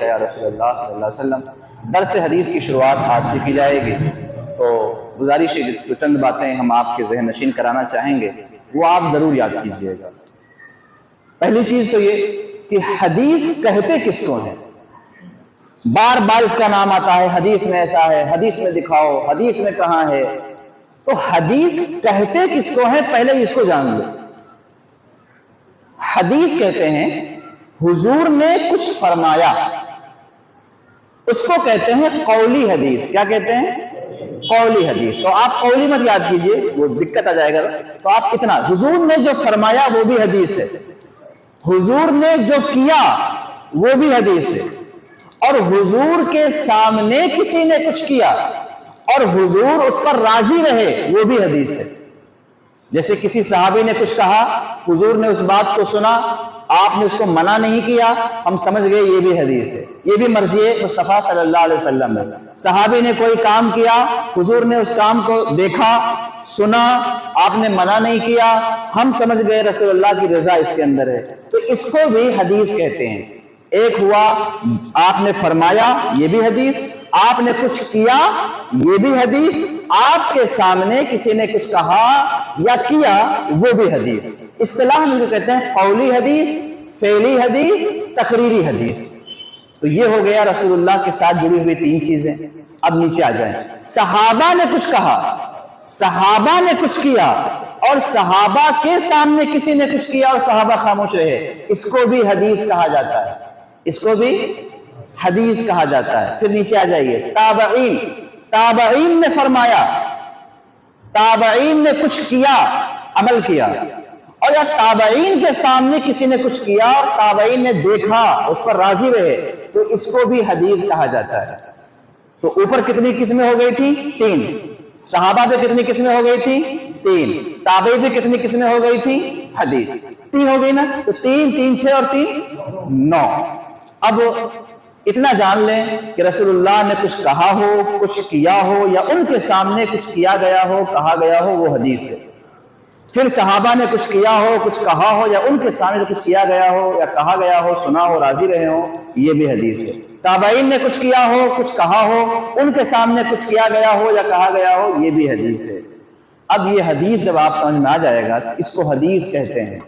یا رسول اللہ صلی اللہ علیہ وسلم، درس حدیث کی شروعات آج سے کی جائے گی، تو گزارش ہے جو چند باتیں ہم آپ کے ذہن نشین کرانا چاہیں گے وہ آپ ضرور یاد کیجئے گا۔ پہلی چیز تو یہ کہ حدیث کہتے کس کو ہیں؟ بار بار اس کا نام آتا ہے، حدیث میں ایسا ہے، حدیث میں دکھاؤ، حدیث میں کہاں ہے۔ تو حدیث کہتے کس کو ہیں پہلے اس کو جان لو۔ حدیث کہتے ہیں حضور نے کچھ فرمایا، اس کو کہتے ہیں قولی حدیث۔ کیا کہتے ہیں؟ قولی حدیث۔ تو آپ قولی مت یاد کیجئے، وہ دقت آ جائے گا۔ تو آپ اتنا، حضور نے جو فرمایا وہ بھی حدیث ہے، حضور نے جو کیا وہ بھی حدیث ہے، اور حضور کے سامنے کسی نے کچھ کیا اور حضور اس پر راضی رہے وہ بھی حدیث ہے۔ جیسے کسی صحابی نے کچھ کہا، حضور نے اس بات کو سنا، آپ نے اس کو منع نہیں کیا، ہم سمجھ گئے یہ بھی حدیث ہے، یہ بھی مرضی مصطفیٰ صلی اللہ علیہ وسلم ہے۔ صحابی نے کوئی کام کیا، حضور نے اس کام کو دیکھا، سنا، آپ نے منع نہیں کیا، ہم سمجھ گئے رسول اللہ کی رضا اس کے اندر ہے، تو اس کو بھی حدیث کہتے ہیں۔ ایک ہوا آپ نے فرمایا، یہ بھی حدیث، آپ نے کچھ کیا، یہ بھی حدیث، آپ کے سامنے کسی نے کچھ کہا یا کیا وہ بھی حدیث۔ اصطلاح میں جو کہتے ہیں قولی حدیث، فعلی حدیث، تقریری حدیث۔ تو یہ ہو گیا رسول اللہ کے ساتھ جڑی ہوئی تین چیزیں۔ اب نیچے آ جائیں، صحابہ نے کچھ کہا، صحابہ نے کچھ کیا، اور صحابہ کے سامنے کسی نے کچھ کیا اور صحابہ خاموش رہے، اس کو بھی حدیث کہا جاتا ہے، اس کو بھی حدیث کہا جاتا ہے۔ پھر نیچے آ جائیے، تابعین، تابعین نے فرمایا، تابعین نے کچھ کیا، عمل کیا، اور یا تابعین کے سامنے کسی نے کچھ کیا اور تابعین نے دیکھا، اس پر راضی رہے، تو اس کو بھی حدیث کہا جاتا ہے۔ تو اوپر کتنی قسمیں ہو گئی تھی؟ تین۔ صحابہ پہ کتنی قسمیں ہو گئی تھی؟ تین۔ تابعی پہ کتنی قسمیں ہو گئی تھی؟ حدیث۔ تین ہو گئی نا؟ تو تین، تین، 6 اور 3 9۔ اب اتنا جان لیں کہ رسول اللہ نے کچھ کہا ہو، کچھ کیا ہو، یا ان کے سامنے کچھ کیا گیا ہو، کہا گیا ہو، وہ حدیث ہے۔ پھر صحابہ نے کچھ کیا ہو، کچھ کہا ہو، یا ان کے سامنے کچھ کیا گیا ہو یا کہا گیا ہو، سنا ہو، راضی رہے ہو، یہ بھی حدیث ہے۔ تابعین نے کچھ کیا ہو، کچھ کہا ہو، ان کے سامنے کچھ کیا گیا ہو یا کہا گیا ہو، یہ بھی حدیث ہے۔ اب یہ حدیث جب آپ سمجھ میں آ جائے گا اس کو حدیث کہتے ہیں،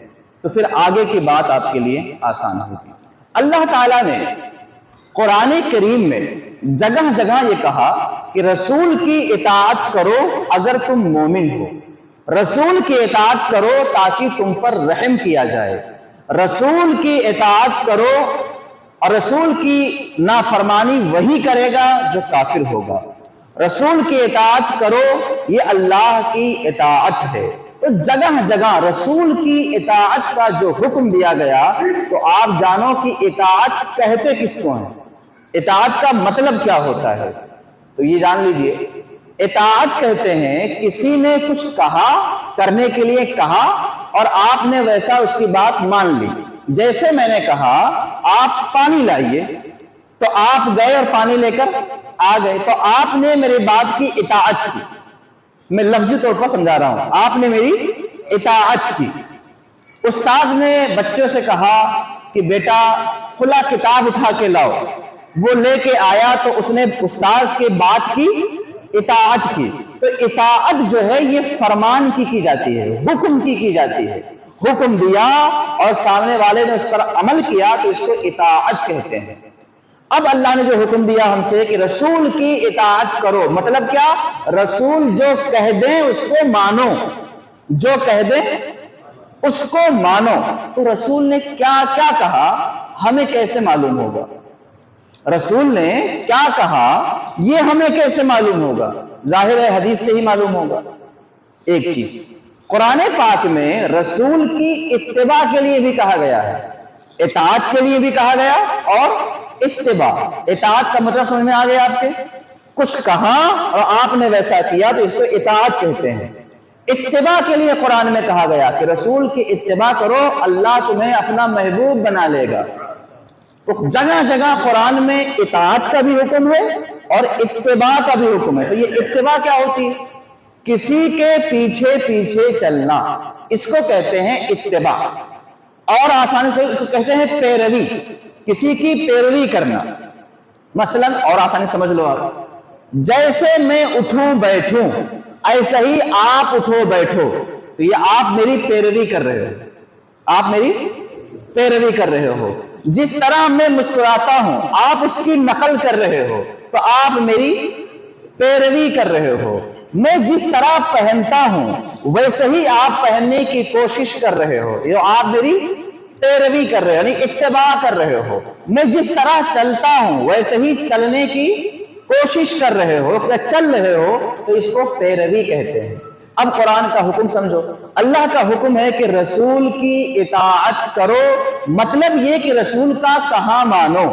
تو پھر آگے کی بات آپ کے لیے آسان ہوگی۔ اللہ تعالیٰ نے قرآن کریم میں جگہ جگہ یہ کہا کہ رسول کی اطاعت کرو اگر تم مومن ہو، رسول کی اطاعت کرو تاکہ تم پر رحم کیا جائے، رسول کی اطاعت کرو، اور رسول کی نافرمانی وہی کرے گا جو کافر ہوگا، رسول کی اطاعت کرو، یہ اللہ کی اطاعت ہے۔ تو جگہ جگہ رسول کی اطاعت کا جو حکم دیا گیا، تو آپ جانو کہ اطاعت کہتے کس کو ہیں، اطاعت کا مطلب کیا ہوتا ہے۔ تو یہ جان لیجئے، اطاعت کہتے ہیں کسی نے کچھ کہا، کرنے کے لیے کہا، اور آپ نے ویسا اس کی بات مان لی۔ جیسے میں نے کہا آپ پانی لائیے، تو آپ گئے اور پانی لے کر آ گئے، تو آپ نے میری بات کی اطاعت کی۔ میں لفظی طور پر سمجھا رہا ہوں، آپ نے میری اطاعت کی۔ استاذ نے بچوں سے کہا کہ بیٹا فلاں کتاب اٹھا کے لاؤ، وہ لے کے آیا، تو اس نے استاذ کے بات کی اطاعت کی۔ تو اطاعت جو ہے یہ فرمان کی جاتی ہے، حکم کی جاتی ہے۔ حکم دیا اور سامنے والے نے اس پر عمل کیا تو اس کو اطاعت کہتے ہیں۔ اب اللہ نے جو حکم دیا ہم سے کہ رسول کی اطاعت کرو، مطلب کیا؟ رسول جو کہہ دیں اس کو مانو، جو کہہ دیں اس کو مانو۔ تو رسول نے کیا کیا کہا ہمیں کیسے معلوم ہوگا؟ رسول نے کیا کہا یہ ہمیں کیسے معلوم ہوگا؟ ظاہر ہے حدیث سے ہی معلوم ہوگا۔ ایک چیز، قرآن پاک میں رسول کی اتباع کے لیے بھی کہا گیا ہے، اطاعت کے لیے بھی کہا گیا، اور اتباع۔ اطاعت کا مطلب سمجھ میں آ گیا آپ کے؟ کچھ کہا اور آپ نے ویسا کیا تو اس کو اطاعت کہتے ہیں۔ اتباع کے لیے قرآن میں کہا گیا کہ رسول کی اتباع کرو، اللہ تمہیں اپنا محبوب بنا لے گا۔ تو جگہ جگہ قرآن میں اطاعت کا بھی حکم ہے اور اتباع کا بھی حکم ہے۔ تو یہ اتباع کیا ہوتی ہے؟ کسی کے پیچھے پیچھے چلنا، اس کو کہتے ہیں اتباع۔ اور آسانی کو کہتے ہیں پیروی، کسی کی پیروی کرنا. مثلا اور آسانی سمجھ لو آپ، جیسے میں اٹھوں بیٹھوں ایسا ہی آپ اٹھو بیٹھو، تو یہ آپ میری پیروی کر رہے ہو، آپ میری پیروی کر رہے ہو. جس طرح میں مسکراتا ہوں آپ اس کی نقل کر رہے ہو تو آپ میری پیروی کر رہے ہو. میں جس طرح پہنتا ہوں ویسے ہی آپ پہننے کی کوشش کر رہے ہو، یہ آپ میری پیروی کر رہے ہو، یعنی اتباع کر رہے ہو. میں جس طرح چلتا ہوں ویسے ہی چلنے کی کوشش کر رہے ہو یا چل رہے ہو، تو اس کو پیروی کہتے ہیں. اب قرآن کا حکم سمجھو. اللہ کا حکم ہے کہ رسول کی اطاعت کرو، مطلب یہ کہ رسول کا کہا مانو.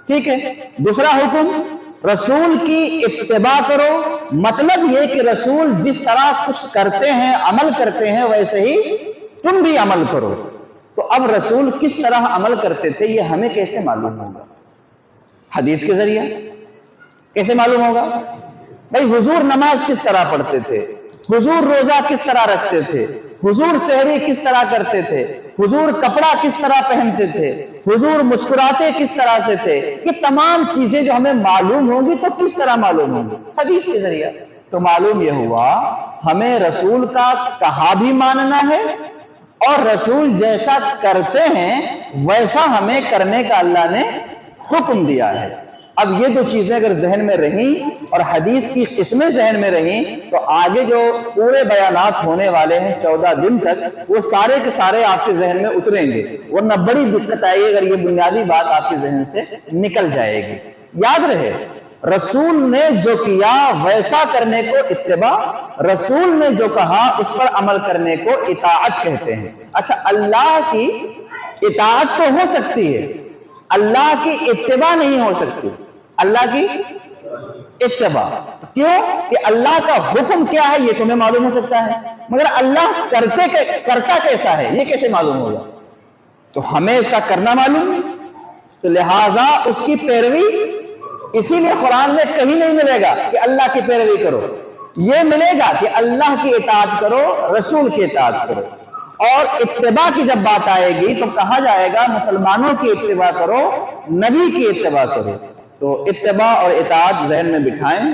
ٹھیک ہے. دوسرا حکم رسول کی اتباع کرو، مطلب یہ کہ رسول جس طرح کچھ کرتے ہیں عمل کرتے ہیں ویسے ہی تم بھی عمل کرو. تو اب رسول کس طرح عمل کرتے تھے یہ ہمیں کیسے معلوم ہوگا؟ حدیث کے ذریعے. کیسے معلوم ہوگا؟ بھائی حضور نماز کس طرح پڑھتے تھے، حضور روزہ کس طرح رکھتے تھے، حضور سحری کس طرح کرتے تھے، حضور کپڑا کس طرح پہنتے تھے، حضور مسکراتے کس طرح سے تھے. یہ تمام چیزیں جو ہمیں معلوم ہوں گی تو کس طرح معلوم ہوں گی؟ حدیث کے ذریعے. تو معلوم یہ ہوا ہمیں رسول کا کہا بھی ماننا ہے اور رسول جیسا کرتے ہیں ویسا ہمیں کرنے کا اللہ نے حکم دیا ہے. اب یہ دو چیزیں اگر ذہن میں رہیں اور حدیث کی قسمیں ذہن میں رہیں تو آگے جو پورے بیانات ہونے والے ہیں 14 دن تک وہ سارے کے سارے آپ کے ذہن میں اتریں گے، ورنہ بڑی دقت آئے گی اگر یہ بنیادی بات آپ کے ذہن سے نکل جائے گی. یاد رہے رسول نے جو کیا ویسا کرنے کو اتباع، رسول نے جو کہا اس پر عمل کرنے کو اطاعت کہتے ہیں. اچھا اللہ کی اطاعت تو ہو سکتی ہے، اللہ کی اتباع نہیں ہو سکتی. اللہ کی اتباع کیوں؟ کہ اللہ کا حکم کیا ہے یہ تمہیں معلوم ہو سکتا ہے، مگر اللہ کرتا کیسا ہے یہ کیسے معلوم ہوگا؟ تو ہمیں اس کا کرنا معلوم ہے، تو لہٰذا اس کی پیروی. اسی لیے قرآن میں کہیں نہیں ملے گا کہ اللہ کی پیروی کرو، یہ ملے گا کہ اللہ کی اطاعت کرو، رسول کی اطاعت کرو. اور اتباع کی جب بات آئے گی تو کہا جائے گا مسلمانوں کی اتباع کرو، نبی کی اتباع کرو. تو اتباع اور اطاعت ذہن میں بٹھائیں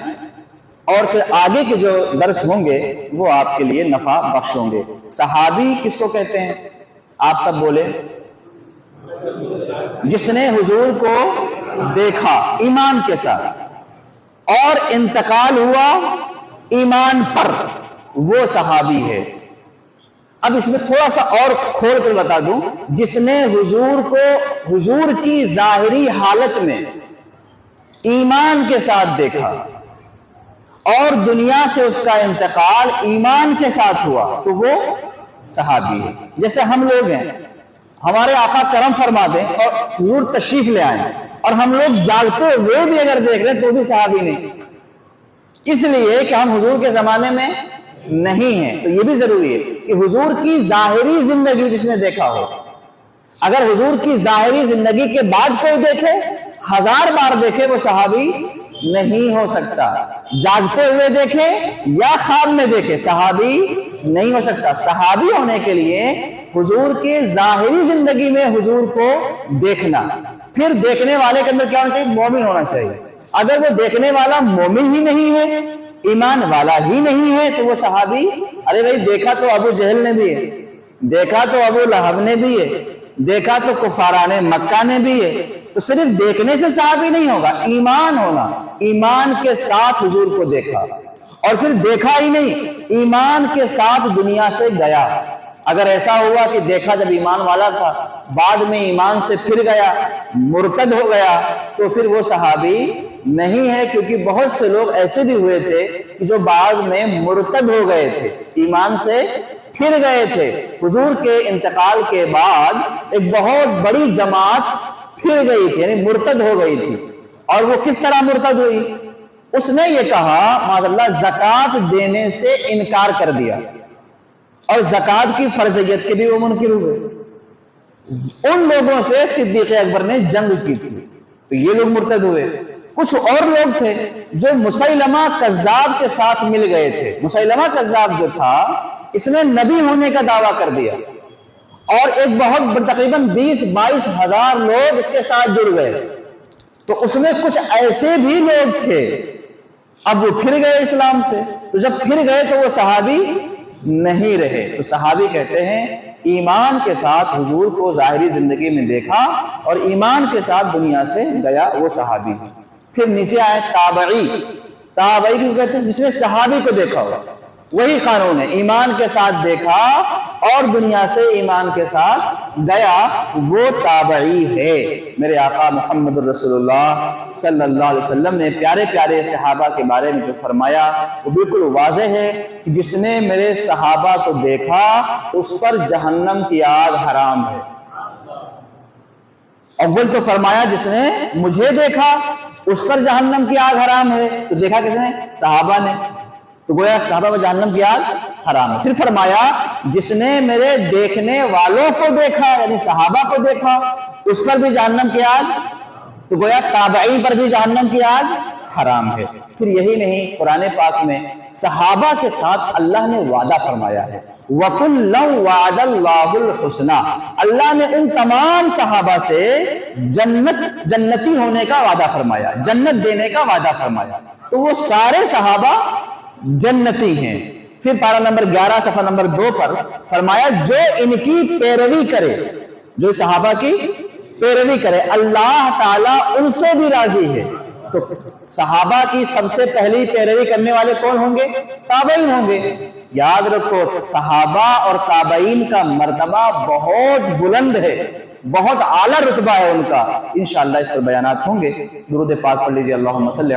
اور پھر آگے کے جو درس ہوں گے وہ آپ کے لیے نفع بخش ہوں گے. صحابی کس کو کہتے ہیں؟ آپ سب بولے. جس نے حضور کو دیکھا ایمان کے ساتھ اور انتقال ہوا ایمان پر، وہ صحابی ہے. اب اس میں تھوڑا سا اور کھول کر بتا دوں، جس نے حضور کو حضور کی ظاہری حالت میں ایمان کے ساتھ دیکھا اور دنیا سے اس کا انتقال ایمان کے ساتھ ہوا تو وہ صحابی ہے. جیسے ہم لوگ ہیں، ہمارے آقا کرم فرما دیں اور حضور تشریف لے آئیں اور ہم لوگ جاگتے ہوئے بھی اگر دیکھ رہے تو بھی صحابی نہیں، اس لیے کہ ہم حضور کے زمانے میں نہیں ہیں. تو یہ بھی ضروری ہے کہ حضور کی ظاہری زندگی جس نے دیکھا ہو، اگر حضور کی ظاہری زندگی کے بعد کوئی دیکھے 1000 بار دیکھے وہ صحابی نہیں ہو سکتا. جاگتے ہوئے دیکھے یا خواب میں دیکھے صحابی نہیں ہو سکتا. صحابی ہونے کے لیے حضور کے ظاہری زندگی میں حضور کو دیکھنا، پھر دیکھنے والے کے اندر کیا ہونا چاہیے؟ مومن ہونا چاہیے. اگر وہ دیکھنے والا مومن ہی نہیں ہے، ایمان والا ہی نہیں ہے تو وہ صحابی. ارے بھائی دیکھا تو ابو جہل نے بھی ہے، دیکھا تو ابو لہب نے بھی ہے، دیکھا تو کفاران مکہ نے بھی ہے. تو صرف دیکھنے سے صحابی نہیں ہوگا، ایمان ہونا، ایمان کے ساتھ حضور کو دیکھا اور پھر دیکھا ہی نہیں، ایمان کے ساتھ دنیا سے گیا. اگر ایسا ہوا کہ دیکھا جب ایمان والا تھا بعد میں ایمان سے پھر گیا، مرتد ہو گیا، تو پھر وہ صحابی نہیں ہے. کیونکہ بہت سے لوگ ایسے بھی ہوئے تھے کہ جو بعد میں مرتد ہو گئے تھے، ایمان سے پھر گئے تھے. حضور کے انتقال کے بعد ایک بہت بڑی جماعت پھر گئی تھی، یعنی مرتد ہو گئی تھی. اور وہ کس طرح مرتد ہوئی؟ اس نے یہ کہا معاذ اللہ زکوٰۃ دینے سے انکار کر دیا اور زکوٰۃ کی فرضیت کے بھی وہ منکر ہوئے. ان لوگوں سے صدیق اکبر نے جنگ کی تھی تو یہ لوگ مرتد ہوئے. کچھ اور لوگ تھے جو مسیلمہ کذاب کے ساتھ مل گئے تھے. مسیلمہ کذاب جو تھا اس نے نبی ہونے کا دعویٰ کر دیا اور ایک بہت تقریباً 20-22 ہزار لوگ اس کے ساتھ جڑ گئے. تو اس میں کچھ ایسے بھی لوگ تھے اب وہ پھر گئے اسلام سے. تو جب پھر گئے تو وہ صحابی نہیں رہے. تو صحابی کہتے ہیں ایمان کے ساتھ حضور کو ظاہری زندگی میں دیکھا اور ایمان کے ساتھ دنیا سے گیا وہ صحابی. پھر نیچے آئے تابعی. تابعی کیوں کہتے ہیں؟ جس نے صحابی کو دیکھا ہو. وہی قانون ہے، ایمان کے ساتھ دیکھا اور دنیا سے ایمان کے ساتھ گیا وہ تابعی ہے. میرے آقا محمد رسول اللہ صلی اللہ علیہ وسلم نے پیارے پیارے صحابہ کے بارے میں جو فرمایا وہ بالکل واضح ہے کہ جس نے میرے صحابہ کو دیکھا اس پر جہنم کی آگ حرام ہے. اول تو فرمایا جس نے مجھے دیکھا اس پر جہنم کی آگ حرام ہے. تو دیکھا کس نے؟ صحابہ نے. تو گویا صحابہ پر جہنم کی آگ حرام ہے. پھر فرمایا جس نے میرے دیکھنے والوں کو دیکھا یعنی صحابہ کو دیکھا اس پر بھی جہنم کی آگ. تو گویا تابعین پر بھی جہنم کی آگ حرام ہے. پھر یہی نہیں، قرآن پاک میں صحابہ کے ساتھ اللہ نے وعدہ فرمایا ہے وَكُلًّا وَعَدَ اللَّهُ الْحُسْنَى. اللہ نے ان تمام صحابہ سے جنتی ہونے کا وعدہ فرمایا، جنت دینے کا وعدہ فرمایا. تو وہ سارے صحابہ جنتی ہیں. پھر پارہ نمبر 11 صفحہ نمبر 2 پر فرمایا جو ان کی پیروی کرے، جو صحابہ کی پیروی کرے اللہ تعالیٰ ان سے بھی راضی ہے. تو صحابہ کی سب سے پہلی پیروی کرنے والے کون ہوں گے؟ تابعین ہوں گے. یاد رکھو صحابہ اور تابعین کا مرتبہ بہت بلند ہے، بہت اعلیٰ رتبہ ہے ان کا. انشاءاللہ اس پر بیانات ہوں گے. درود پاک پڑھ لیجیے. اللہم صلی